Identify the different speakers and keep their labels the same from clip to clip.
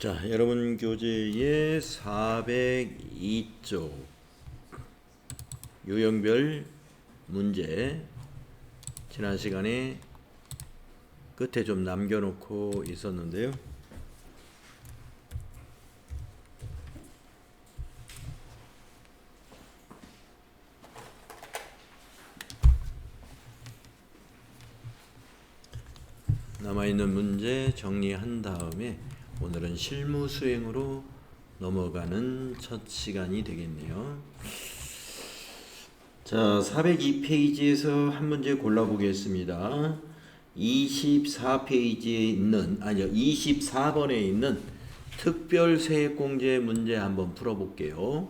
Speaker 1: 자, 여러분 교재의 402쪽 유형별 문제 지난 시간에 끝에 좀 남겨놓고 있었는데요. 남아있는 문제 정리한 다음에 오늘은 실무 수행으로 넘어가는 첫 시간이 되겠네요. 자, 402페이지에서 한 문제 골라보겠습니다. 24페이지에 있는, 아니요, 24번에 있는 특별세액공제 문제 한번 풀어볼게요.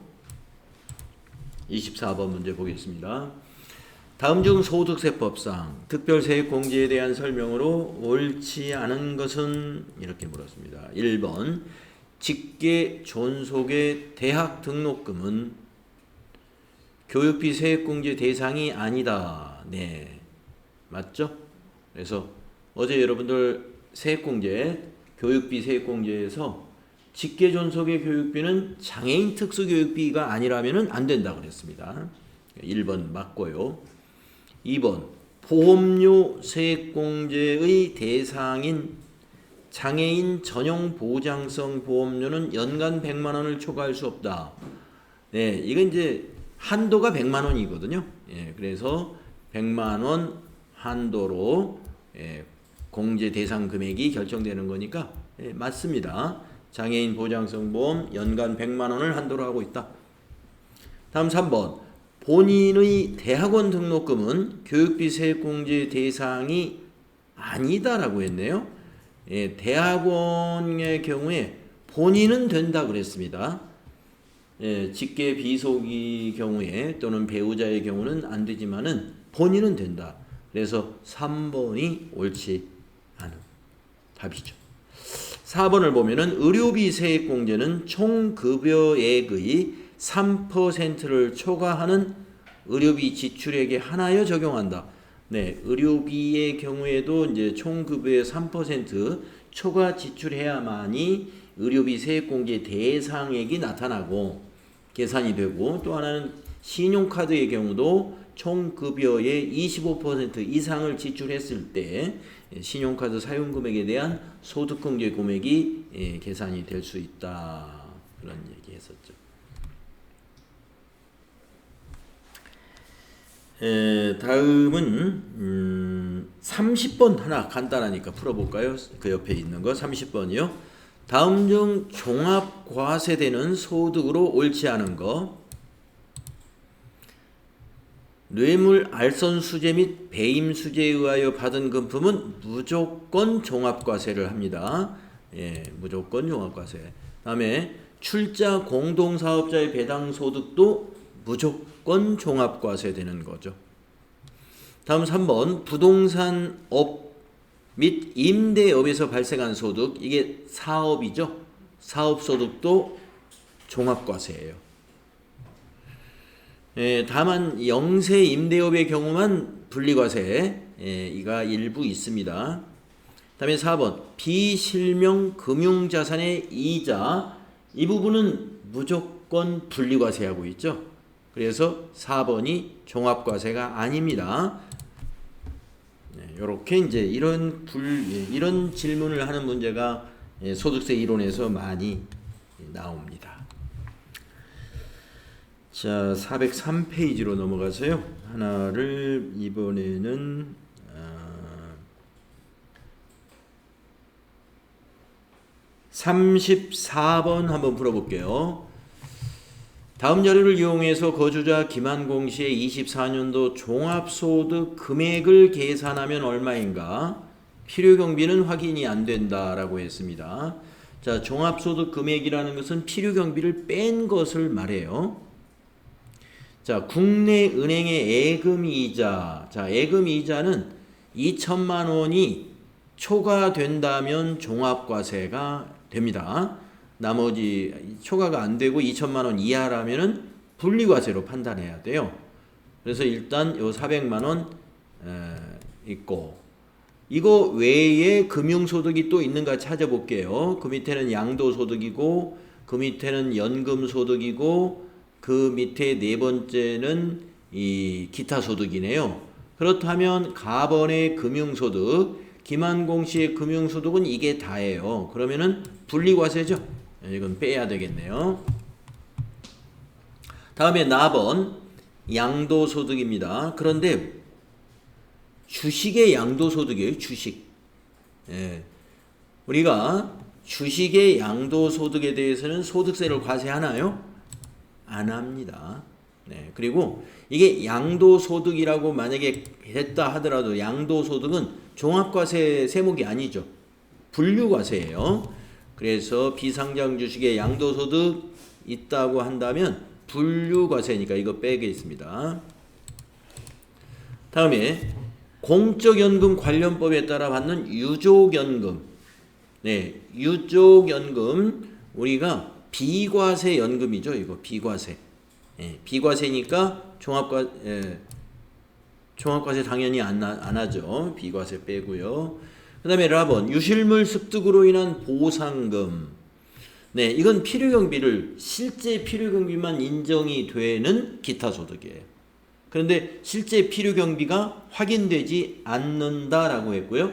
Speaker 1: 24번 문제 보겠습니다. 다음 중 소득세법상 특별세액공제에 대한 설명으로 옳지 않은 것은 이렇게 물었습니다. 1번 직계 존속의 대학 등록금은 교육비 세액공제 대상이 아니다. 네, 맞죠? 그래서 어제 여러분들 세액공제, 교육비 세액공제에서 직계 존속의 교육비는 장애인 특수교육비가 아니라면 안 된다 그랬습니다. 1번 맞고요. 2번 보험료 세액공제의 대상인 장애인 전용 보장성 보험료는 연간 100만 원을 초과할 수 없다. 네, 이건 이제 한도가 100만 원이거든요. 예, 그래서 100만 원 한도로 공제 대상 금액이 결정되는 거니까 맞습니다. 장애인 보장성 보험 연간 100만 원을 한도로 하고 있다. 다음 3번 본인의 대학원 등록금은 교육비 세액공제 대상이 아니다라고 했네요. 예, 대학원의 경우에 본인은 된다 그랬습니다. 예, 직계 비속의 경우에 또는 배우자의 경우는 안 되지만은 본인은 된다. 그래서 3번이 옳지 않은 답이죠. 4번을 보면은 의료비 세액공제는 총 급여액의 3%를 초과하는 의료비 지출액에 한하여 적용한다. 네, 의료비의 경우에도 이제 총 급여의 3% 초과 지출해야만이 의료비 세액공제 대상액이 나타나고 계산이 되고, 또 하나는 신용카드의 경우도 총 급여의 25% 이상을 지출했을 때 신용카드 사용 금액에 대한 소득공제 금액이 계산이 될 수 있다. 그런 얘기 했었죠. 다음은 30번 하나 간단하니까 풀어볼까요? 그 옆에 있는 거 30번이요. 다음 중 종합과세되는 소득으로 옳지 않은 거. 뇌물 알선수재 및 배임수재에 의하여 받은 금품은 무조건 종합과세를 합니다. 예, 무조건 종합과세. 다음에 출자 공동사업자의 배당소득도 무조건 종합과세 되는 거죠. 다음 3번 부동산업 및 임대업에서 발생한 소득, 이게 사업이죠. 사업소득도 종합과세예요. 다만 영세 임대업의 경우만 분리과세 이가 일부 있습니다. 다음에 4번 비실명 금융자산의 이자, 이 부분은 무조건 분리과세하고 있죠. 그래서 4번이 종합과세가 아닙니다. 이렇게 이제 이런 질문을 하는 문제가 소득세 이론에서 많이 나옵니다. 자, 403페이지로 넘어가서요. 하나를 이번에는 34번 한번 풀어볼게요. 다음 자료를 이용해서 거주자 김한공 씨의 24년도 종합소득 금액을 계산하면 얼마인가? 필요경비는 확인이 안 된다라고 했습니다. 자, 종합소득 금액이라는 것은 필요경비를 뺀 것을 말해요. 자, 국내은행의 예금이자. 자, 예금이자는 2천만 원이 초과된다면 종합과세가 됩니다. 나머지 초과가 안 되고 2천만 원 이하라면은 분리과세로 판단해야 돼요. 그래서 일단 요 400만 원 있고, 이거 외에 금융소득이 또 있는가 찾아볼게요. 그 밑에는 양도소득이고 그 밑에는 연금소득이고 그 밑에 네 번째는 이 기타소득이네요. 그렇다면 가번의 금융소득, 김한공 씨의 금융소득은 이게 다예요. 그러면은 분리과세죠. 이건 빼야 되겠네요. 다음에 나번 양도소득입니다. 그런데 주식의 양도소득이에요. 주식. 예. 우리가 주식의 양도소득에 대해서는 소득세를 과세하나요? 안 합니다. 네. 그리고 이게 양도소득이라고 만약에 했다 하더라도 양도소득은 종합과세 세목이 아니죠. 분류과세예요. 그래서 비상장 주식의 양도소득 있다고 한다면 분류과세니까 이거 빼겠습니다. 다음에 공적연금 관련법에 따라 받는 유족연금. 네, 유족연금 우리가 비과세 연금이죠. 이거 비과세. 비과세니까 종합과세 당연히 안 하죠. 비과세 빼고요. 그 다음에 라번 유실물 습득으로 인한 보상금. 네, 이건 필요경비를 실제 필요경비만 인정이 되는 기타소득이에요. 그런데 실제 필요경비가 확인되지 않는다라고 했고요.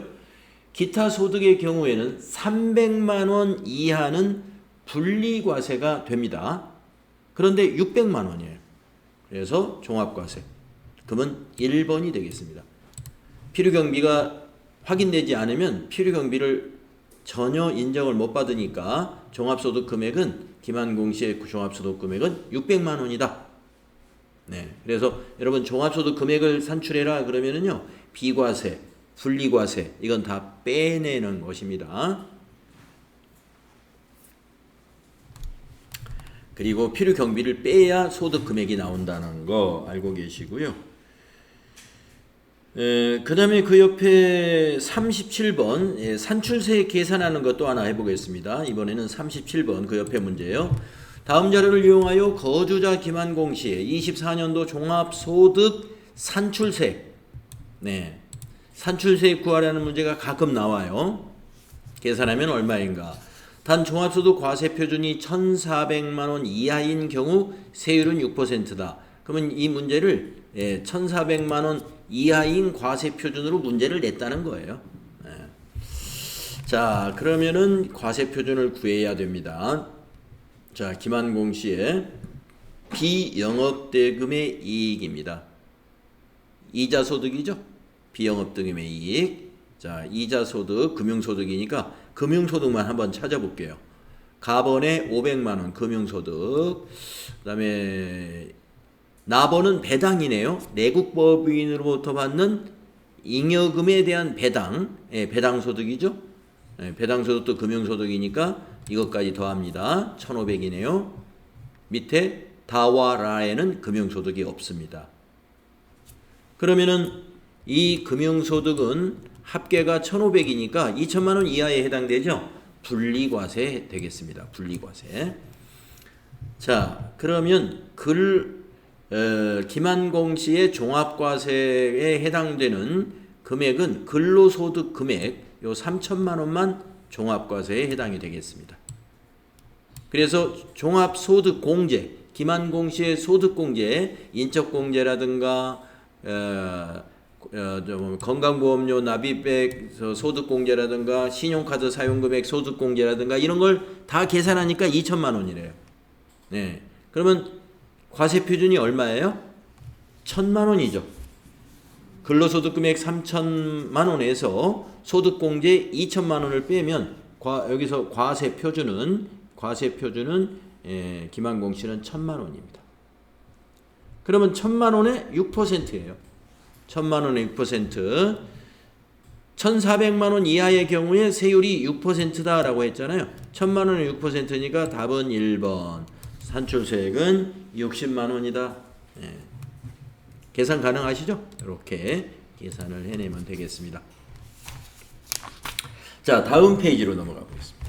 Speaker 1: 기타소득의 경우에는 300만 원 이하는 분리과세가 됩니다. 그런데 600만 원이에요. 그래서 종합과세. 그러면 1번이 되겠습니다. 필요경비가 확인되지 않으면 필요경비를 전혀 인정을 못 받으니까 종합소득 금액은 김한공 씨의 종합소득 금액은 600만 원이다. 네. 그래서 여러분 종합소득 금액을 산출해라 그러면은요. 비과세, 분리과세 이건 다 빼내는 것입니다. 그리고 필요경비를 빼야 소득 금액이 나온다는 거 알고 계시고요. 그 다음에 그 옆에 37번 산출세 계산하는 것도 하나 해보겠습니다. 이번에는 37번 그 옆에 문제예요. 다음 자료를 이용하여 거주자 김한공 씨의 24년도 종합소득 산출세 산출세 구하라는 문제가 가끔 나와요. 계산하면 얼마인가? 단 종합소득 과세표준이 1,400만원 이하인 경우 세율은 6%다. 그러면 이 문제를 1,400만원 이하인 과세표준으로 문제를 냈다는 거예요. 자, 그러면은 과세표준을 구해야 됩니다. 자, 김한공 씨의 비영업대금의 이익입니다. 이자소득이죠? 비영업대금의 이익. 자, 이자소득, 금융소득이니까 금융소득만 한번 찾아볼게요. 가번에 500만원 금융소득. 그 다음에 나번은 배당이네요. 내국법인으로부터 받는 잉여금에 대한 배당. 배당소득이죠? 배당소득도 금융소득이니까 이것까지 더합니다. 1,500이네요. 밑에 다와 라에는 금융소득이 없습니다. 그러면은 이 금융소득은 합계가 1,500이니까 2천만원 이하에 해당되죠? 분리과세 되겠습니다. 분리과세. 자, 그러면 김한공 씨의 종합과세에 해당되는 금액은 근로소득 금액 요 3천만 원만 종합과세에 해당이 되겠습니다. 그래서 종합소득공제, 김한공 씨의 소득공제, 인적공제라든가 건강보험료 납입액 소득공제라든가 신용카드 사용금액 소득공제라든가 이런 걸 다 계산하니까 2천만 원이래요. 네, 그러면 과세표준이 얼마예요? 1,000만 원이죠. 근로소득금액 3천만 원에서 소득공제 2천만 원을 빼면 여기서 과세표준은 김한공 씨는 1,000만 원입니다. 그러면 1,000만 원의 6%예요. 1,000만 원의 6%. 1,400만 원 이하의 경우에 세율이 6%다라고 했잖아요. 1,000만 원의 6%니까 답은 1번. 산출세액은 60만 원이다. 계산 가능하시죠? 이렇게 계산을 해내면 되겠습니다. 자, 다음 페이지로 넘어가 보겠습니다.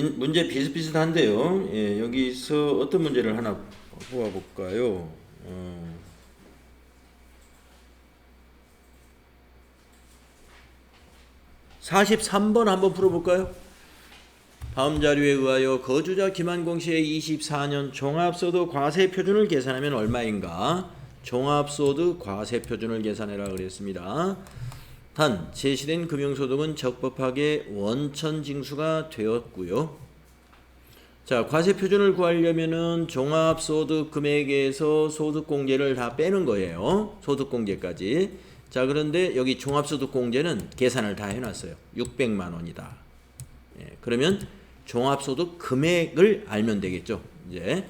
Speaker 1: 문제 비슷비슷한데요. 예, 여기서 어떤 문제를 하나 뽑아볼까요? 43번 한번 풀어볼까요? 다음 자료에 의하여 거주자 김한공 씨의 24년 종합소득 과세 표준을 계산하면 얼마인가? 종합소득 과세 표준을 계산해라 그랬습니다. 단 제시된 금융소득은 적법하게 원천 징수가 되었고요. 자, 과세 표준을 구하려면은 종합소득 금액에서 소득공제를 다 빼는 거예요. 소득공제까지. 자, 그런데 여기 종합소득공제는 계산을 다 해놨어요. 600만 원이다. 예, 그러면 종합소득 금액을 알면 되겠죠. 이제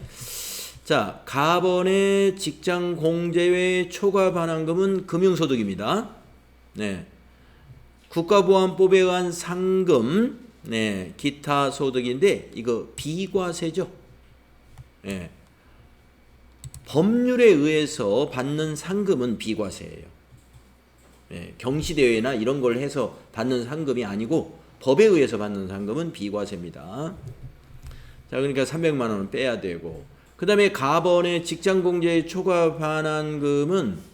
Speaker 1: 자, 가번의 직장공제외 초과 반환금은 금융소득입니다. 네, 국가보안법에 의한 상금, 네, 기타 소득인데 이거 비과세죠. 네, 법률에 의해서 받는 상금은 비과세예요. 네, 경시대회나 이런 걸 해서 받는 상금이 아니고 법에 의해서 받는 상금은 비과세입니다. 자, 그러니까 300만 원은 빼야 되고, 그 다음에 가번의 직장공제 초과 반환금은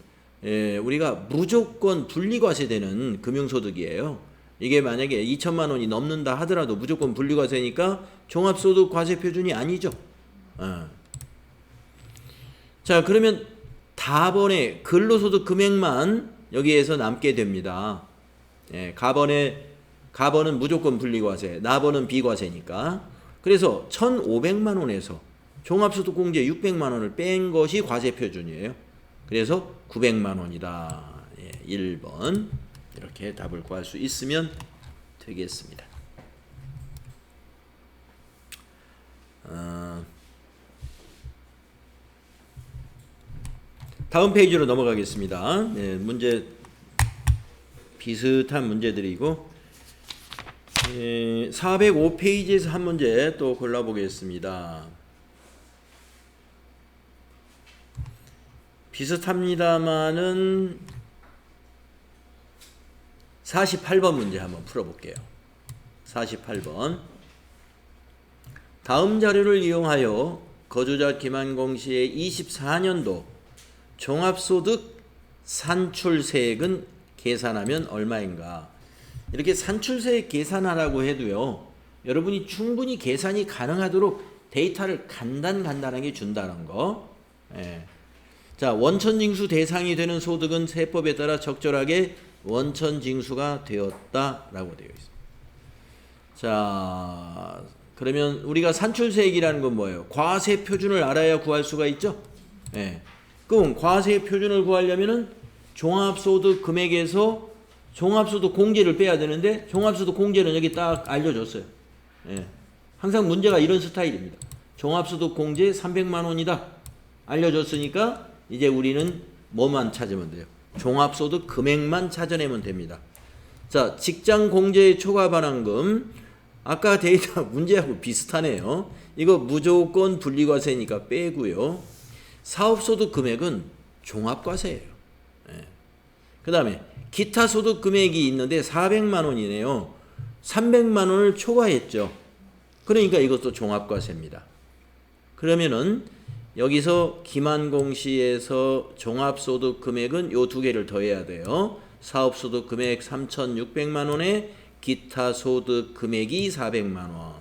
Speaker 1: 우리가 무조건 분리과세되는 금융소득이에요. 이게 만약에 2천만 원이 넘는다 하더라도 무조건 분리과세니까 종합소득 과세 표준이 아니죠. 자, 그러면 다번의 근로소득 금액만 여기에서 남게 됩니다. 예, 가번은 무조건 분리과세, 나번은 비과세니까. 그래서 1,500만 원에서 종합소득공제 600만 원을 뺀 것이 과세 표준이에요. 그래서 900만 원이다. 예, 1번. 이렇게 답을 구할 수 있으면 되겠습니다. 다음 페이지로 넘어가겠습니다. 네, 문제 비슷한 문제들이고 405페이지에서 한 문제 또 골라보겠습니다. 비슷합니다만은 48번 문제 한번 풀어볼게요. 48번. 다음 자료를 이용하여 거주자 김한공 씨의 24년도 종합소득 산출세액은 계산하면 얼마인가? 이렇게 산출세액 계산하라고 해도요, 여러분이 충분히 계산이 가능하도록 데이터를 간단하게 준다는 거. 예. 자, 원천징수 대상이 되는 소득은 세법에 따라 적절하게 원천징수가 되었다라고 되어 있습니다. 자, 그러면 우리가 산출세액이라는 건 뭐예요? 과세 표준을 알아야 구할 수가 있죠? 예. 그럼 과세 표준을 구하려면은 종합소득 금액에서 종합소득 공제를 빼야 되는데 종합소득 공제는 여기 딱 알려줬어요. 예. 항상 문제가 이런 스타일입니다. 종합소득 공제 300만 원이다. 알려줬으니까 이제 우리는 뭐만 찾으면 돼요? 종합소득 금액만 찾아내면 됩니다. 자, 직장공제 초과 반환금. 아까 데이터 문제하고 비슷하네요. 이거 무조건 분리과세니까 빼고요. 사업소득 금액은 종합과세예요. 예. 그 다음에 기타 소득 금액이 있는데 400만 원이네요. 300만 원을 초과했죠. 그러니까 이것도 종합과세입니다. 그러면은 여기서 김한공 씨에서 종합소득 금액은 요 두 개를 더해야 돼요. 사업소득 금액 3,600만 원에 기타 소득 금액이 400만 원.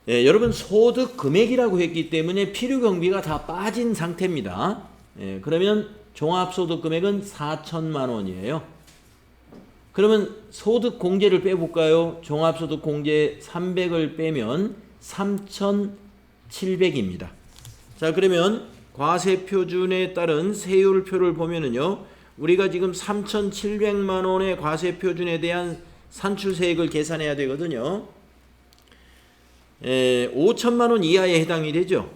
Speaker 1: 예, 여러분 소득 금액이라고 했기 때문에 필요경비가 다 빠진 상태입니다. 예, 그러면 종합소득 금액은 4천만 원이에요. 그러면 소득 공제를 빼볼까요? 종합소득 공제 300을 빼면 3,700입니다. 자, 그러면 과세 표준에 따른 세율표를 보면은요, 우리가 지금 3,700만 원의 과세 표준에 대한 산출세액을 계산해야 되거든요. 5천만 원 이하에 해당이 되죠.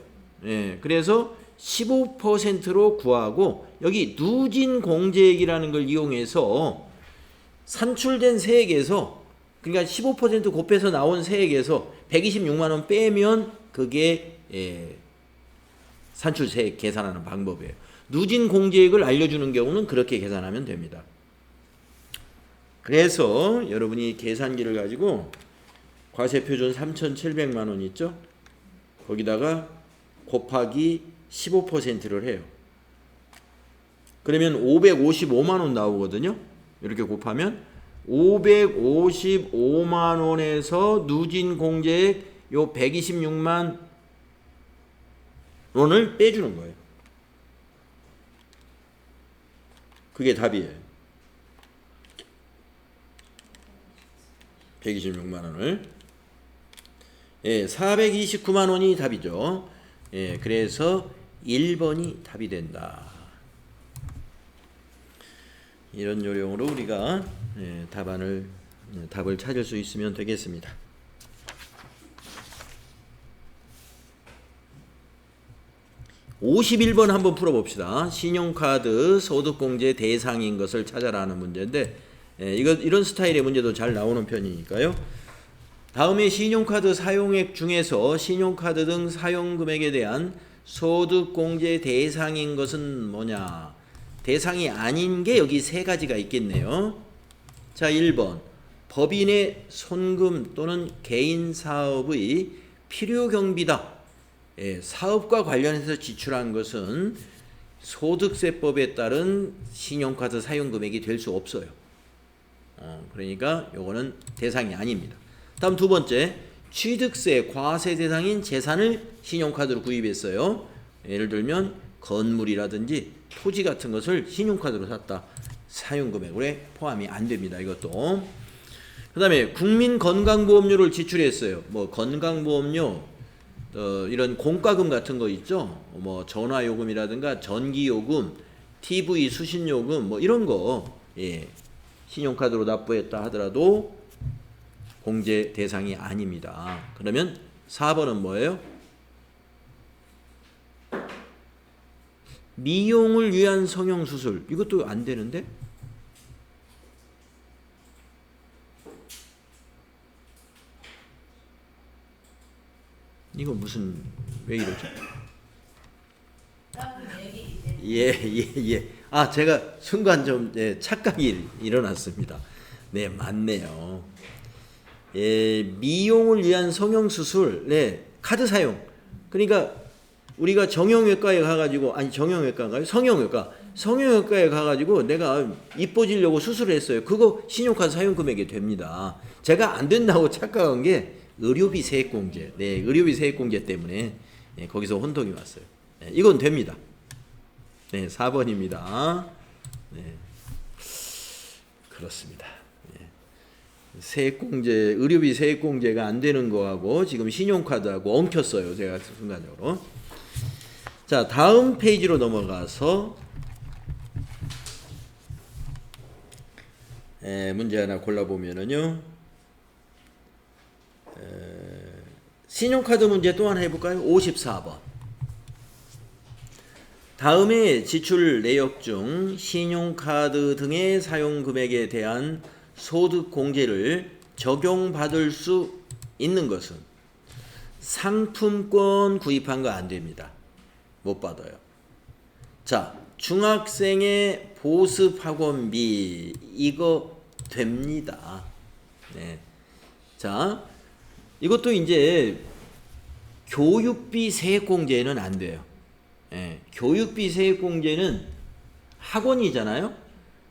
Speaker 1: 그래서 15%로 구하고 여기 누진 공제액이라는 걸 이용해서 산출된 세액에서, 그러니까 15% 곱해서 나온 세액에서 126만 원 빼면 그게 산출세액 계산하는 방법이에요. 누진 공제액을 알려주는 경우는 그렇게 계산하면 됩니다. 그래서 여러분이 계산기를 가지고 과세표준 3,700만 원 있죠? 거기다가 곱하기 15%를 해요. 그러면 555만 원 나오거든요. 이렇게 곱하면 555만 원에서 누진 공제액 요 126만 원을 빼주는 거예요. 그게 답이에요. 126만 원을. 예, 429만 원이 답이죠. 예, 그래서 1번이 답이 된다. 이런 요령으로 우리가 답을 찾을 수 있으면 되겠습니다. 51번 한번 풀어봅시다. 신용카드 소득공제 대상인 것을 찾아라는 문제인데, 이런 스타일의 문제도 잘 나오는 편이니까요. 다음에 신용카드 사용액 중에서 신용카드 등 사용금액에 대한 소득공제 대상인 것은 뭐냐? 대상이 아닌 게 여기 세 가지가 있겠네요. 자, 1번 법인의 손금 또는 개인 사업의 필요경비다. 사업과 관련해서 지출한 것은 소득세법에 따른 신용카드 사용금액이 될 수 없어요. 그러니까 요거는 대상이 아닙니다. 다음 두 번째, 취득세 과세 대상인 재산을 신용카드로 구입했어요. 예를 들면 건물이라든지 토지 같은 것을 신용카드로 샀다. 사용금액에 포함이 안 됩니다. 이것도. 그 다음에 국민건강보험료를 지출했어요. 뭐 건강보험료, 이런 공과금 같은 거 있죠. 뭐 전화요금이라든가 전기요금, TV 수신요금 뭐 이런 거 신용카드로 납부했다 하더라도 공제 대상이 아닙니다. 그러면 4번은 뭐예요? 미용을 위한 성형수술. 이것도 안 되는데? 이거 무슨 왜 이러죠? 예. 아, 제가 순간 좀 착각이 일어났습니다. 네, 맞네요. 미용을 위한 성형수술, 카드 사용. 그러니까 우리가 정형외과에 가가지고, 아니 정형외과인가요? 성형외과에 가가지고 내가 이뻐지려고 수술을 했어요. 그거 신용카드 사용금액이 됩니다. 제가 안 된다고 착각한 게 의료비 세액공제. 의료비 세액공제 때문에 거기서 혼동이 왔어요. 이건 됩니다. 4번입니다. 그렇습니다. 세액공제, 의료비 세액공제가 안 되는 거하고 지금 신용카드하고 엉켰어요. 제가 순간적으로. 자, 다음 페이지로 넘어가서 문제 하나 골라보면은요. 신용카드 문제 또 하나 해볼까요? 54번. 다음에 지출 내역 중 신용카드 등의 사용금액에 대한 소득공제를 적용받을 수 있는 것은 상품권 구입한 거 안 됩니다. 못 받아요. 자, 중학생의 보습학원비 이거 됩니다. 자, 이것도 이제 교육비 세액공제는 안 돼요. 교육비 세액공제는 학원이잖아요.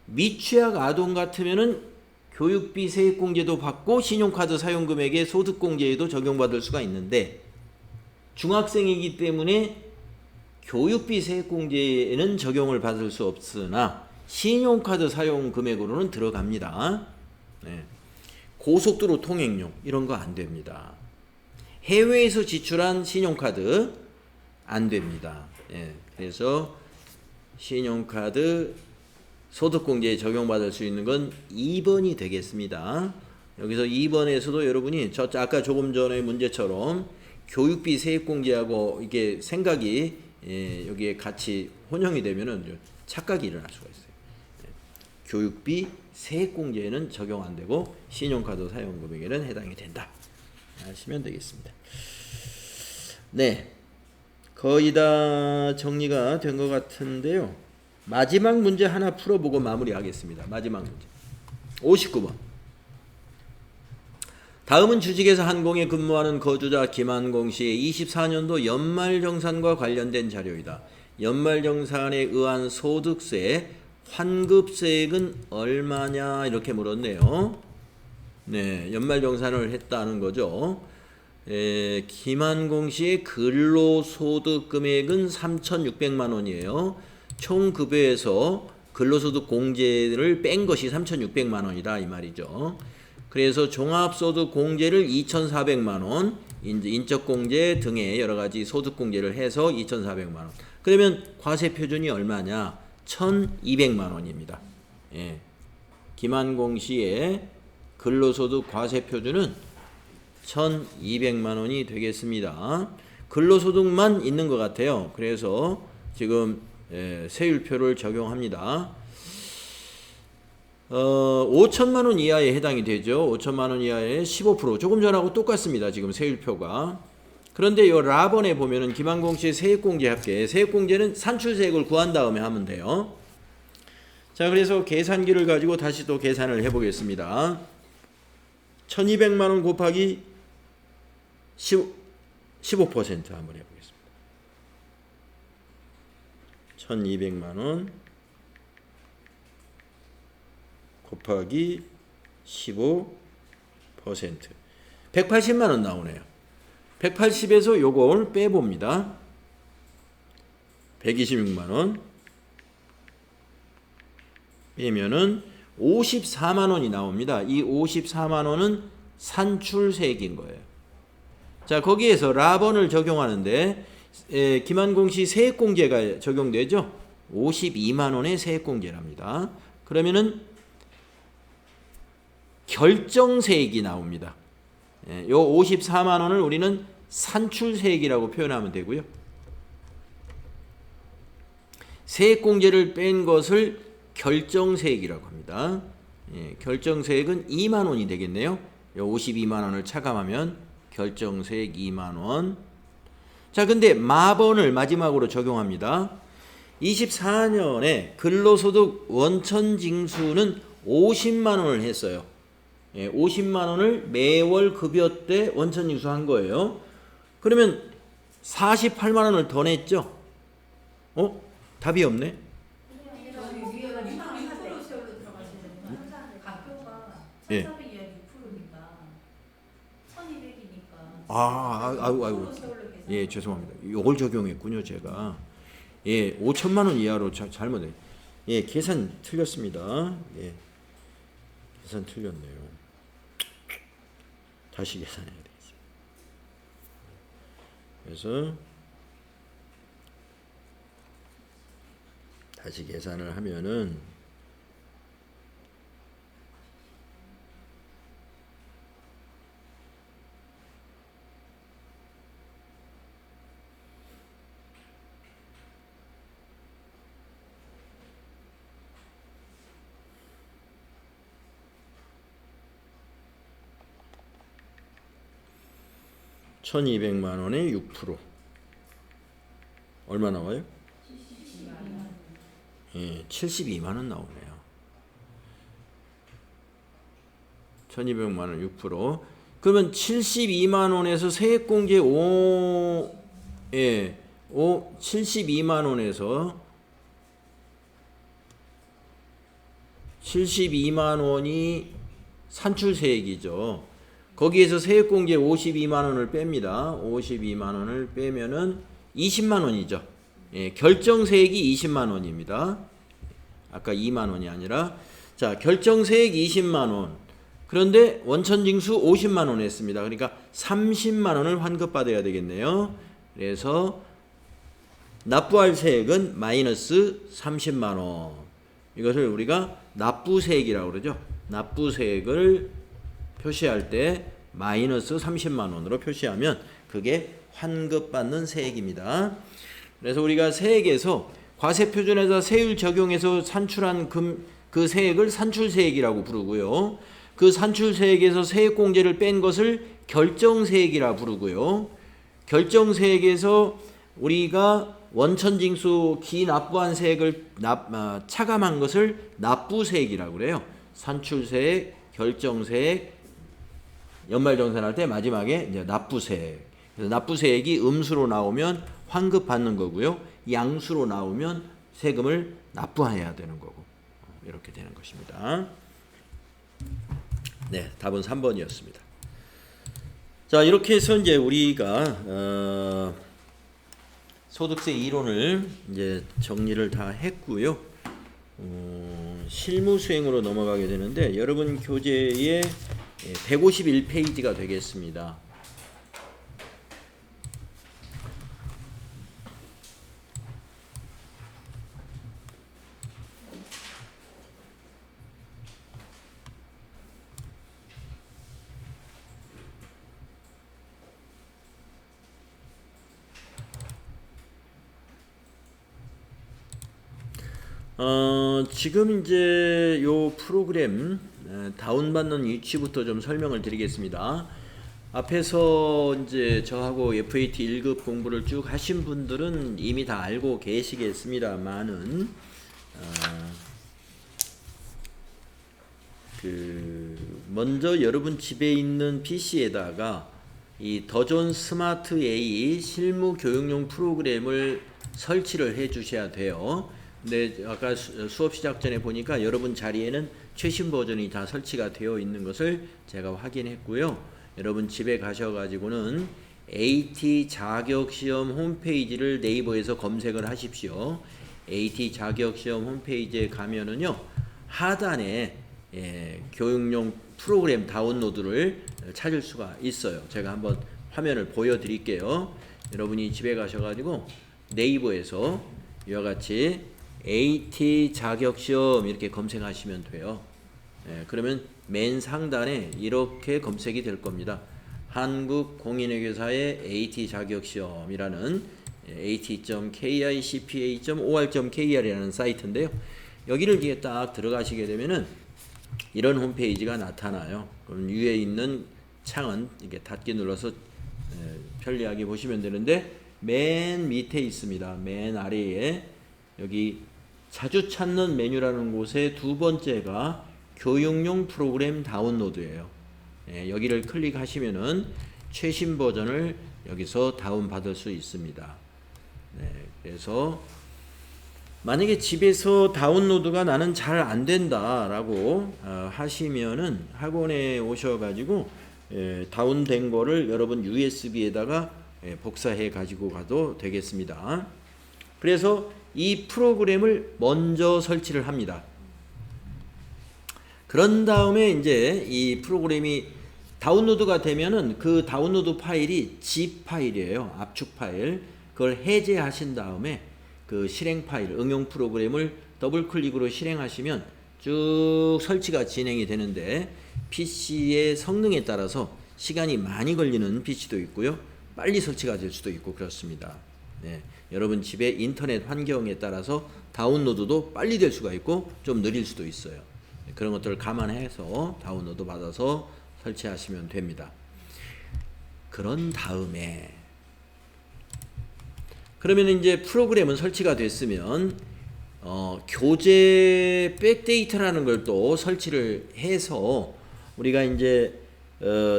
Speaker 1: 미취학 아동 같으면은 교육비 세액공제도 받고 신용카드 사용금액의 소득공제에도 적용받을 수가 있는데 중학생이기 때문에 교육비 세액공제에는 적용을 받을 수 없으나 신용카드 사용금액으로는 들어갑니다. 고속도로 통행료 이런 거 안 됩니다. 해외에서 지출한 신용카드 안 됩니다. 그래서 신용카드 소득공제에 적용받을 수 있는 건 2번이 되겠습니다. 여기서 2번에서도 여러분이 아까 조금 전에 문제처럼 교육비 세액공제하고 이게 생각이 여기에 같이 혼용이 되면은 착각이 일어날 수가 있어요. 교육비 세액공제에는 적용 안 되고 신용카드 사용금액에는 해당이 된다. 하시면 되겠습니다. 거의 다 정리가 된 것 같은데요. 마지막 문제 하나 풀어보고 마무리하겠습니다. 마지막 문제. 59번. 다음은 주식회사 한공에 근무하는 거주자 김한공 씨의 24년도 연말정산과 관련된 자료이다. 연말정산에 의한 소득세 환급세액은 얼마냐 이렇게 물었네요. 네, 연말정산을 했다는 거죠. 김한공 씨의 근로소득 금액은 3,600만 원이에요. 총 급여에서 근로소득 공제를 뺀 것이 3,600만 원이다 이 말이죠. 그래서 종합소득 공제를 2,400만 원, 인적공제 등의 여러가지 소득공제를 해서 2,400만 원. 그러면 과세표준이 얼마냐? 1,200만 원입니다. 예. 김한공 씨의 근로소득 과세표준은 1,200만 원이 되겠습니다. 근로소득만 있는 것 같아요. 그래서 지금 세율표를 적용합니다. 5천만 원 이하에 해당이 되죠. 5천만 원 이하에 15%. 조금 전하고 똑같습니다. 지금 세율표가. 그런데 이 라번에 보면은 김한공 씨의 세액공제 합계. 세액공제는 산출세액을 구한 다음에 하면 돼요. 자, 그래서 계산기를 가지고 다시 또 계산을 해보겠습니다. 1,200만 원 곱하기 15% 한번 해보겠습니다. 1,200만 원 곱하기 15% 180만 원 나오네요. 180에서 요걸 빼봅니다. 126만 원 빼면은 54만 원이 나옵니다. 이 54만 원은 산출세액인 거예요. 자, 거기에서 라번을 적용하는데 김한공 씨 세액공제가 적용되죠. 52만 원의 세액공제랍니다. 그러면은 결정세액이 나옵니다. 요 54만 원을 우리는 산출세액이라고 표현하면 되고요. 세액공제를 뺀 것을 결정세액이라고 합니다. 결정세액은 2만 원이 되겠네요. 요 52만 원을 차감하면 결정세액 2만 원. 자, 근데 마번을 마지막으로 적용합니다. 24년에 근로소득 원천징수는 50만 원을 했어요. 50만 원을 매월 급여 때 원천징수한 거예요. 그러면 48만 원을 더 냈죠? 답이 없네? 예. 아이고. 예, 죄송합니다. 이걸 적용했군요, 제가. 예, 5천만 원 이하로 잘못해. 예, 계산 틀렸습니다. 예. 계산 틀렸네요. 다시 계산해야 되겠습니다. 그래서 다시 계산을 하면은 1,200만 원에 6% 얼마 나와요? 72만 원 나오네요. 1,200만 원 6%. 그러면 72만 원에서 세액공제 72만 원에서 72만 원이 산출세액이죠. 거기에서 세액공제 52만 원을 뺍니다. 52만 원을 빼면은 20만 원이죠. 결정세액이 20만 원입니다. 아까 2만 원이 아니라. 자, 결정세액 20만 원. 그런데 원천징수 50만 원 했습니다. 그러니까 30만 원을 환급받아야 되겠네요. 그래서 납부할 세액은 마이너스 30만 원. 이것을 우리가 납부세액이라고 그러죠. 납부세액을 표시할 때 마이너스 30만 원으로 표시하면 그게 환급받는 세액입니다. 그래서 우리가 세액에서 과세표준에서 세율 적용해서 산출한 그 세액을 산출세액이라고 부르고요. 그 산출세액에서 세액공제를 뺀 것을 결정세액이라 부르고요. 결정세액에서 우리가 원천징수 기납부한 세액을 차감한 것을 납부세액이라고 그래요. 산출세액, 결정세액, 연말정산할 때 마지막에 이제 납부세액. 그래서 납부세액이 음수로 나오면 환급 받는 거고요. 양수로 나오면 세금을 납부해야 되는 거고. 이렇게 되는 것입니다. 네, 답은 3번이었습니다. 자, 이렇게 해서 이제 우리가 소득세 이론을 이제 정리를 다 했고요. 실무 수행으로 넘어가게 되는데 여러분 교재에 151페이지가 되겠습니다. 지금 이제 요 프로그램 다운받는 위치부터 좀 설명을 드리겠습니다. 앞에서 이제 저하고 FAT 1급 공부를 쭉 하신 분들은 이미 다 알고 계시겠습니다만은 먼저 여러분 집에 있는 PC에다가 이 더존 스마트 A 실무 교육용 프로그램을 설치를 해 주셔야 돼요. 근데 아까 수업 시작 전에 보니까 여러분 자리에는 최신 버전이 다 설치가 되어 있는 것을 제가 확인했고요. 여러분 집에 가셔가지고는 AT 자격시험 홈페이지를 네이버에서 검색을 하십시오. AT 자격시험 홈페이지에 가면은요 하단에 교육용 프로그램 다운로드를 찾을 수가 있어요. 제가 한번 화면을 보여드릴게요. 여러분이 집에 가셔가지고 네이버에서 이와 같이 AT 자격시험 이렇게 검색하시면 돼요. 그러면 맨 상단에 이렇게 검색이 될 겁니다. 한국공인회계사의 AT 자격시험이라는 at.kicpa.or.kr이라는 사이트인데요. 여기를 이제 딱 들어가시게 되면은 이런 홈페이지가 나타나요. 그럼 위에 있는 창은 이렇게 닫기 눌러서 편리하게 보시면 되는데 맨 밑에 있습니다. 맨 아래에 여기 자주 찾는 메뉴라는 곳에 두 번째가 교육용 프로그램 다운로드예요. 여기를 클릭하시면은 최신 버전을 여기서 다운받을 수 있습니다. 그래서 만약에 집에서 다운로드가 나는 잘 안 된다라고 하시면은 학원에 오셔가지고 다운된 거를 여러분 USB에다가 복사해 가지고 가도 되겠습니다. 그래서 이 프로그램을 먼저 설치를 합니다. 그런 다음에 이제 이 프로그램이 다운로드가 되면은 그 다운로드 파일이 zip 파일이에요. 압축 파일. 그걸 해제하신 다음에 그 실행 파일, 응용 프로그램을 더블 클릭으로 실행하시면 쭉 설치가 진행이 되는데 PC의 성능에 따라서 시간이 많이 걸리는 PC도 있고요. 빨리 설치가 될 수도 있고 그렇습니다. 여러분 집의 인터넷 환경에 따라서 다운로드도 빨리 될 수가 있고 좀 느릴 수도 있어요. 그런 것들을 감안해서 다운로드 받아서 설치하시면 됩니다. 그런 다음에 그러면 이제 프로그램은 설치가 됐으면 교재 백데이터라는 걸 또 설치를 해서 우리가 이제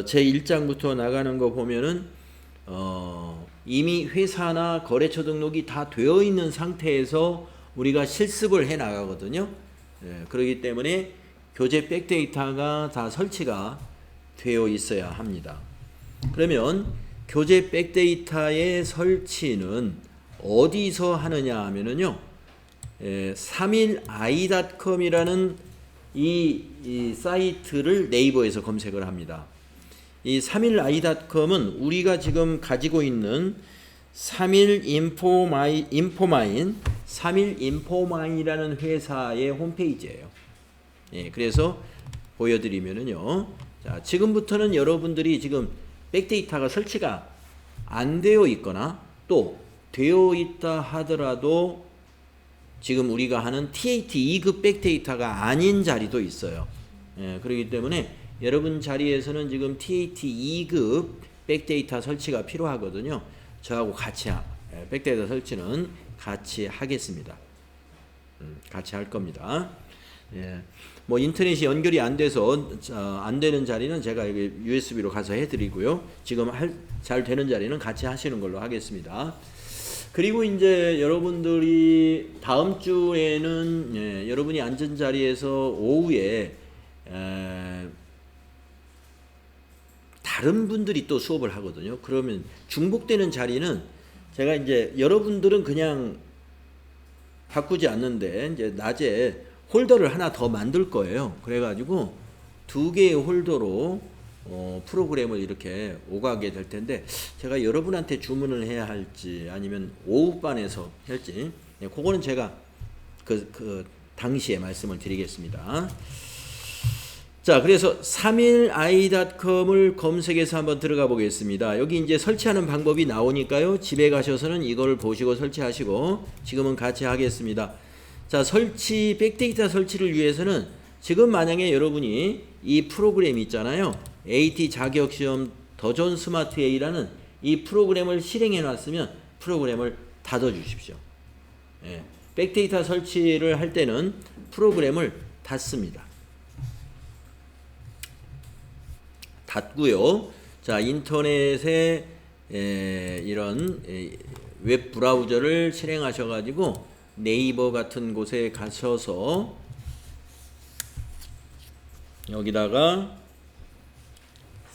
Speaker 1: 제 1장부터 나가는 거 보면은 이미 회사나 거래처 등록이 다 되어 있는 상태에서 우리가 실습을 해 나가거든요. 그렇기 때문에 교재 백데이터가 다 설치가 되어 있어야 합니다. 그러면 교재 백데이터의 설치는 어디서 하느냐 하면은요, 31i.com이라는 이 사이트를 네이버에서 검색을 합니다. 이 31i.com은 우리가 지금 가지고 있는 31인포마인이라는 회사의 홈페이지예요. 그래서 보여드리면은요, 자, 지금부터는 여러분들이 지금 백데이터가 설치가 안 되어 있거나 또 되어 있다 하더라도 지금 우리가 하는 TAT 2급 백데이터가 아닌 자리도 있어요. 그렇기 때문에 여러분 자리에서는 지금 TAT 2급 백데이터 설치가 필요하거든요. 저하고 같이 백데이터 설치는 같이 하겠습니다. 같이 할 겁니다. 예. 뭐 인터넷이 연결이 안 돼서 안 되는 자리는 제가 여기 USB로 가서 해드리고요. 지금 잘 되는 자리는 같이 하시는 걸로 하겠습니다. 그리고 이제 여러분들이 다음 주에는 여러분이 앉은 자리에서 오후에 다른 분들이 또 수업을 하거든요. 그러면 중복되는 자리는 제가 이제 여러분들은 그냥 바꾸지 않는데 이제 낮에 홀더를 하나 더 만들 거예요. 그래가지고 2개의 홀더로 프로그램을 이렇게 오가게 될 텐데 제가 여러분한테 주문을 해야 할지 아니면 오후반에서 할지 그거는 제가 그 당시에 말씀을 드리겠습니다. 자, 그래서 31i.com을 검색해서 한번 들어가 보겠습니다. 여기 이제 설치하는 방법이 나오니까요. 집에 가셔서는 이걸 보시고 설치하시고 지금은 같이 하겠습니다. 자, 백데이터 설치를 위해서는 지금 만약에 여러분이 이 프로그램 있잖아요. AT 자격시험 더존 스마트 A라는 이 프로그램을 실행해 놨으면 프로그램을 닫아 주십시오. 예, 백데이터 설치를 할 때는 프로그램을 닫습니다. 닫고요. 자, 인터넷에 이런 웹 브라우저를 실행하셔가지고 네이버 같은 곳에 가셔서 여기다가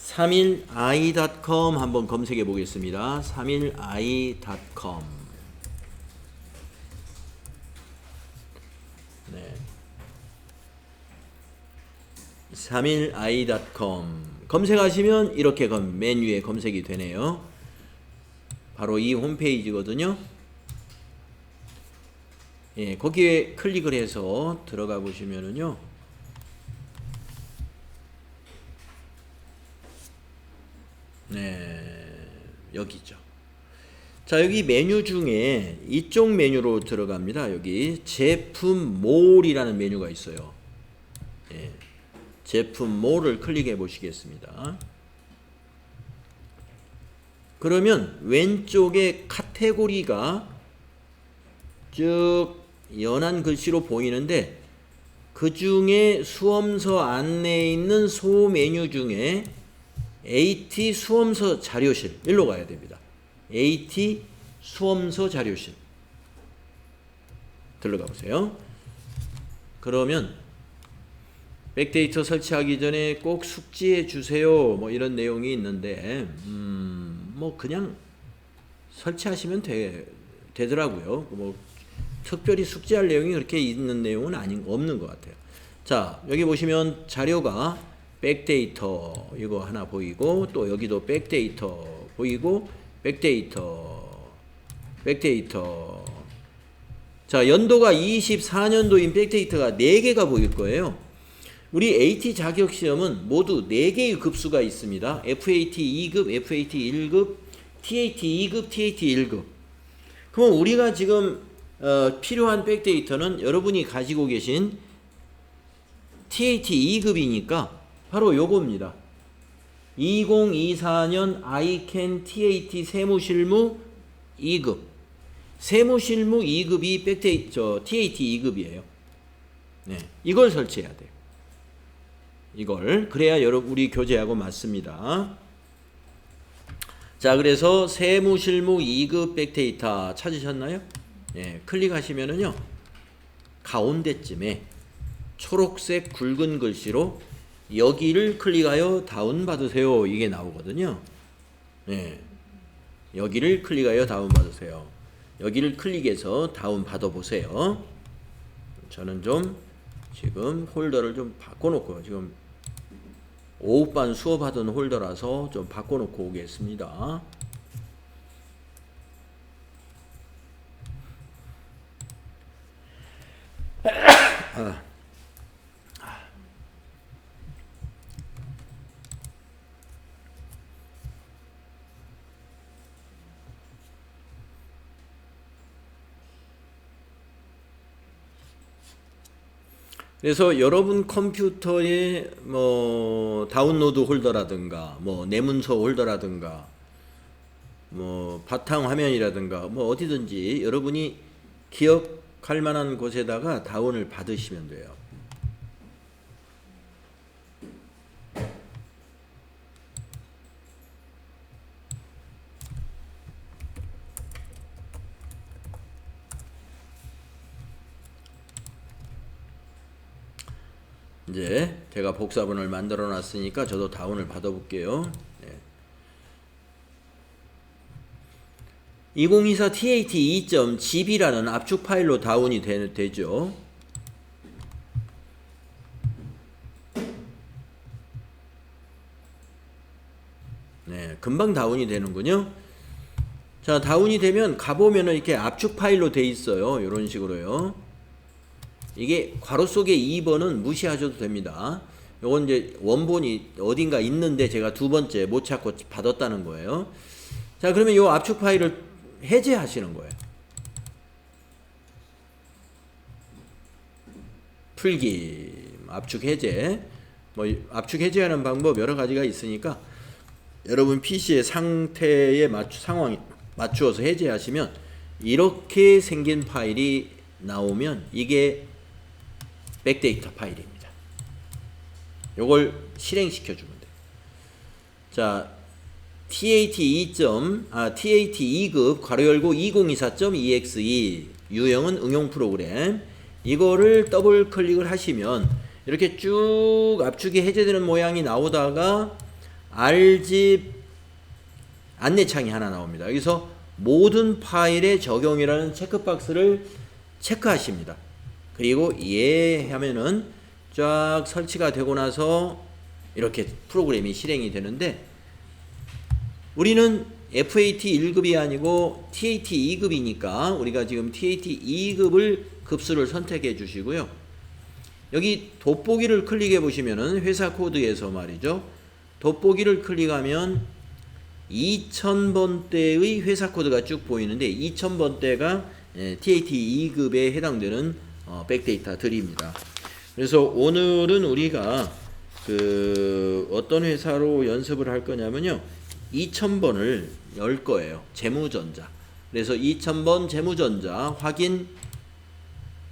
Speaker 1: 31i.com 한번 검색해 보겠습니다. 31i.com. 네. 31i.com 검색하시면 이렇게 메뉴에 검색이 되네요. 바로 이 홈페이지거든요. 예, 거기에 클릭을 해서 들어가 보시면은요. 네, 여기죠. 자, 여기 메뉴 중에 이쪽 메뉴로 들어갑니다. 여기 제품 몰이라는 메뉴가 있어요. 예, 제품 몰을 클릭해 보시겠습니다. 그러면 왼쪽에 카테고리가 쭉 연한 글씨로 보이는데 그 중에 수험서 안내에 있는 소 메뉴 중에 AT 수험서 자료실 일로 가야 됩니다. AT 수험서 자료실 들어가 보세요. 그러면 백데이터 설치하기 전에 꼭 숙지해 주세요. 뭐 이런 내용이 있는데 뭐 그냥 설치하시면 되더라고요. 뭐 특별히 숙지할 내용이 그렇게 있는 내용은 없는 것 같아요. 자, 여기 보시면 자료가 백데이터 이거 하나 보이고 또 여기도 백데이터 보이고 백데이터 자, 연도가 24년도인 백데이터가 4개가 보일 거예요. 우리 AT 자격시험은 모두 4개의 급수가 있습니다. FAT 2급, FAT 1급, TAT 2급, TAT 1급. 그럼 우리가 지금 필요한 백데이터는 여러분이 가지고 계신 TAT 2급이니까 바로 요겁니다. 2024년 ICAN TAT 세무실무 2급. 세무실무 2급이 백데이터 TAT 2급이에요. 네, 이걸 설치해야 돼요. 이걸 그래야 우리 교재하고 맞습니다. 자, 그래서 세무실무 2급 백데이터 찾으셨나요? 예, 클릭하시면은요 가운데쯤에 초록색 굵은 글씨로 여기를 클릭하여 다운받으세요 이게 나오거든요. 예, 여기를 클릭하여 다운받으세요. 여기를 클릭해서 다운받아 보세요. 저는 좀 지금 홀더를 좀 바꿔놓고 지금 오후반 수업하던 홀더라서 좀 바꿔놓고 오겠습니다. 그래서 여러분 컴퓨터에 뭐 다운로드 홀더라든가 뭐 내문서 홀더라든가 뭐 바탕 화면이라든가 뭐 어디든지 여러분이 기억할 만한 곳에다가 다운을 받으시면 돼요. 이제 제가 복사본을 만들어 놨으니까 저도 다운을 받아 볼게요. 2024 TAT 2.gb라는 압축 파일로 다운이 되죠. 네, 금방 다운이 되는군요. 자, 다운이 되면 가보면은 이렇게 압축 파일로 돼 있어요. 이런 식으로요. 이게 괄호 속에 2번은 무시하셔도 됩니다. 요건 이제 원본이 어딘가 있는데 제가 두 번째 못 찾고 받았다는 거예요. 자, 그러면 요 압축 파일을 해제하시는 거예요. 풀기, 압축 해제. 뭐 압축 해제하는 방법 여러 가지가 있으니까 여러분 PC의 상태에 상황에 맞추어서 해제하시면 이렇게 생긴 파일이 나오면 이게 백데이터 파일입니다. 요걸 실행시켜 주면 돼요. 자, TAT 2급 괄호 열고 2024.exe 유형은 응용 프로그램, 이거를 더블 클릭을 하시면 이렇게 쭉 압축이 해제되는 모양이 나오다가 R집 안내창이 하나 나옵니다. 여기서 모든 파일의 적용이라는 체크박스를 체크하십니다. 그리고 예 하면은 쫙 설치가 되고 나서 이렇게 프로그램이 실행이 되는데, 우리는 FAT 1급이 아니고 TAT 2급이니까 우리가 지금 TAT 2급을 급수를 선택해 주시고요. 여기 돋보기를 클릭해 보시면은 회사 코드에서 말이죠. 돋보기를 클릭하면 2000번대의 회사 코드가 쭉 보이는데 2000번대가 TAT 2급에 해당되는 백데이터들입니다. 그래서 오늘은 우리가 어떤 회사로 연습을 할 거냐면요. 2000번을 열 거예요. 재무전자. 그래서 2000번 재무전자 확인,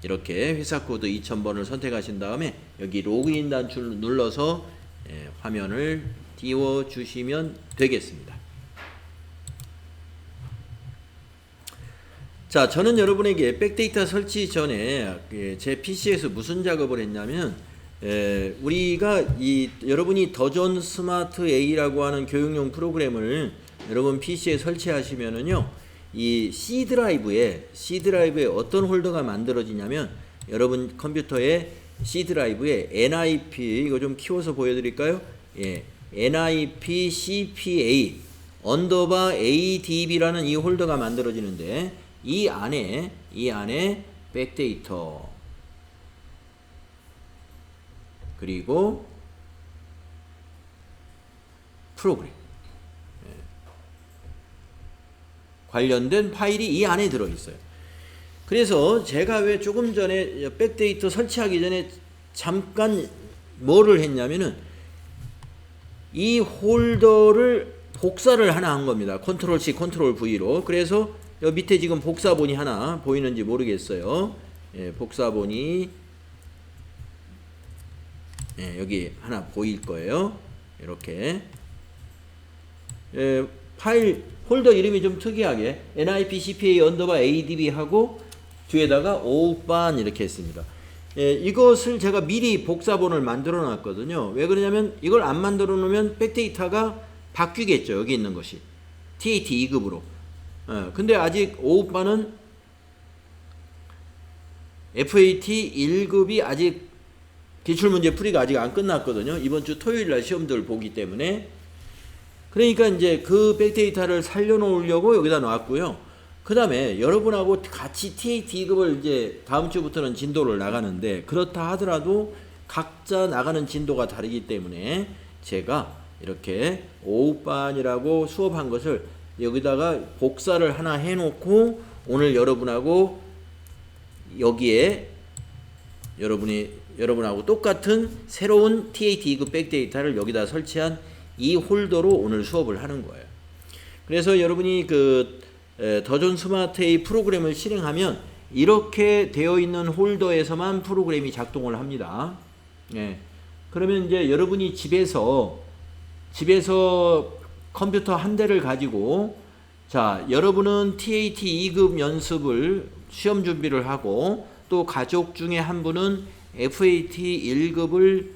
Speaker 1: 이렇게 회사 코드 2000번을 선택하신 다음에 여기 로그인 단추를 눌러서 화면을 띄워 주시면 되겠습니다. 자, 저는 여러분에게 백데이터 설치 전에 제 PC에서 무슨 작업을 했냐면, 우리가 여러분이 더존 스마트 A라고 하는 교육용 프로그램을 여러분 PC에 설치하시면은요, 이 C 드라이브에 어떤 홀더가 만들어지냐면, 여러분 컴퓨터에 C 드라이브에 NIP, 이거 좀 키워서 보여드릴까요? 예, NIP CPA 언더바 ADB라는 이 홀더가 만들어지는데, 이 안에 백데이터 그리고 프로그램 관련된 파일이 이 안에 들어있어요. 그래서 제가 왜 조금 전에 백데이터 설치하기 전에 잠깐 뭐를 했냐면은 이 홀더를 복사를 하나 한 겁니다. 컨트롤 C, 컨트롤 V로. 그래서 여기 밑에 지금 복사본이 하나 보이는지 모르겠어요. 복사본이 여기 하나 보일 거예요. 이렇게 파일 홀더 이름이 좀 특이하게 NIP CPA 언더바 ADB 하고 뒤에다가 오반 이렇게 했습니다. 이것을 제가 미리 복사본을 만들어 놨거든요. 왜 그러냐면 이걸 안 만들어 놓으면 백데이터가 바뀌겠죠. 여기 있는 것이 TAT 2급으로. 근데 아직 오반은 FAT 1급이 아직 기출문제 풀이가 아직 안 끝났거든요. 이번 주 토요일날 시험들 보기 때문에. 그러니까 이제 그 백데이터를 살려놓으려고 여기다 놨고요. 그 다음에 여러분하고 같이 TAT 2급을 이제 다음 주부터는 진도를 나가는데, 그렇다 하더라도 각자 나가는 진도가 다르기 때문에 제가 이렇게 오반이라고 수업한 것을 여기다가 복사를 하나 해놓고 오늘 여러분하고 여기에 여러분하고 똑같은 새로운 TAT 2급 백데이터를 여기다 설치한 이 홀더로 오늘 수업을 하는 거예요. 그래서 여러분이 더존 스마트 A 프로그램을 실행하면 이렇게 되어 있는 홀더에서만 프로그램이 작동을 합니다. 그러면 이제 여러분이 집에서 컴퓨터 한 대를 가지고, 자, 여러분은 TAT 2급 연습을 시험 준비를 하고, 또 가족 중에 한 분은 FAT 1급을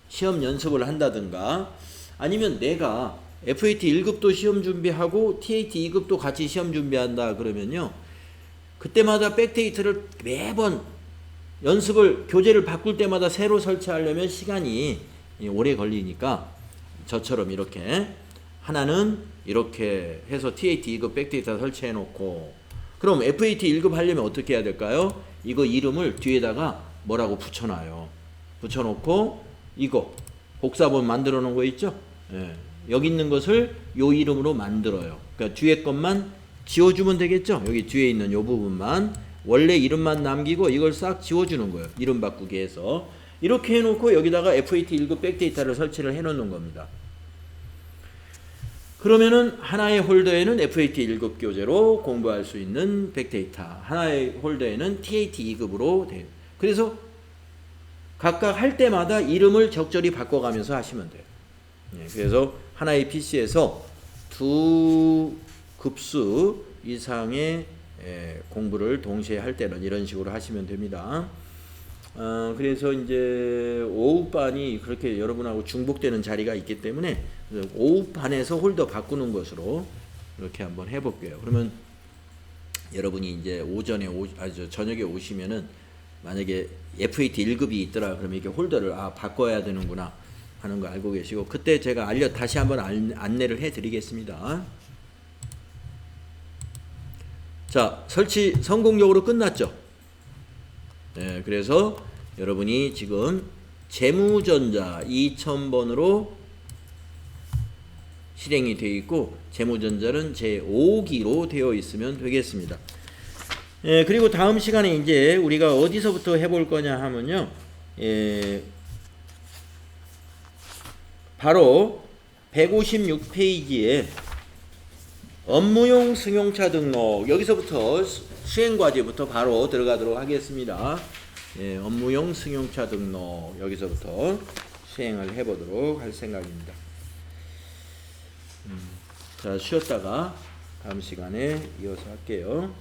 Speaker 1: 시험 연습을 한다든가 아니면 내가 FAT 1급도 시험 준비하고 TAT 2급도 같이 시험 준비한다 그러면요. 그때마다 백데이터를 매번 연습을 교재를 바꿀 때마다 새로 설치하려면 시간이 오래 걸리니까 저처럼 이렇게 하나는 이렇게 해서 TAT 2급 백데이터 설치해 놓고 그럼 FAT 1급 하려면 어떻게 해야 될까요? 이거 이름을 뒤에다가 뭐라고 붙여놔요. 붙여놓고 이거 복사본 만들어 놓은 거 있죠? 예. 여기 있는 것을 요 이름으로 만들어요. 그러니까 뒤에 것만 지워주면 되겠죠? 여기 뒤에 있는 요 부분만 원래 이름만 남기고 이걸 싹 지워주는 거예요. 이름 바꾸기 해서 이렇게 해놓고 여기다가 FAT 1급 백데이터를 설치를 해놓는 겁니다. 그러면은 하나의 홀더에는 FAT 1급 교재로 공부할 수 있는 백데이터, 하나의 홀더에는 TAT 2급으로 돼요. 그래서 각각 할 때마다 이름을 적절히 바꿔가면서 하시면 돼요. 그래서 하나의 PC에서 두 급수 이상의 공부를 동시에 할 때는 이런 식으로 하시면 됩니다. 그래서 이제 오후반이 그렇게 여러분하고 중복되는 자리가 있기 때문에 오후반에서 홀더 바꾸는 것으로 이렇게 한번 해볼게요. 그러면 여러분이 이제 저녁에 오시면은 만약에 FAT 1급이 있더라 그러면 이게 홀더를 바꿔야 되는구나 하는 거 알고 계시고 그때 제가 다시 한번 안내를 해드리겠습니다. 자, 설치 성공적으로 끝났죠. 네, 그래서 여러분이 지금 재무전자 2000번으로 실행이 되어 있고 재무전자는 제5기로 되어 있으면 되겠습니다. 그리고 다음 시간에 이제 우리가 어디서부터 해볼 거냐 하면요. 바로 156페이지에 업무용 승용차 등록 여기서부터 수행과제부터 바로 들어가도록 하겠습니다. 업무용 승용차 등록 여기서부터 수행을 해보도록 할 생각입니다. 자, 쉬었다가 다음 시간에 이어서 할게요.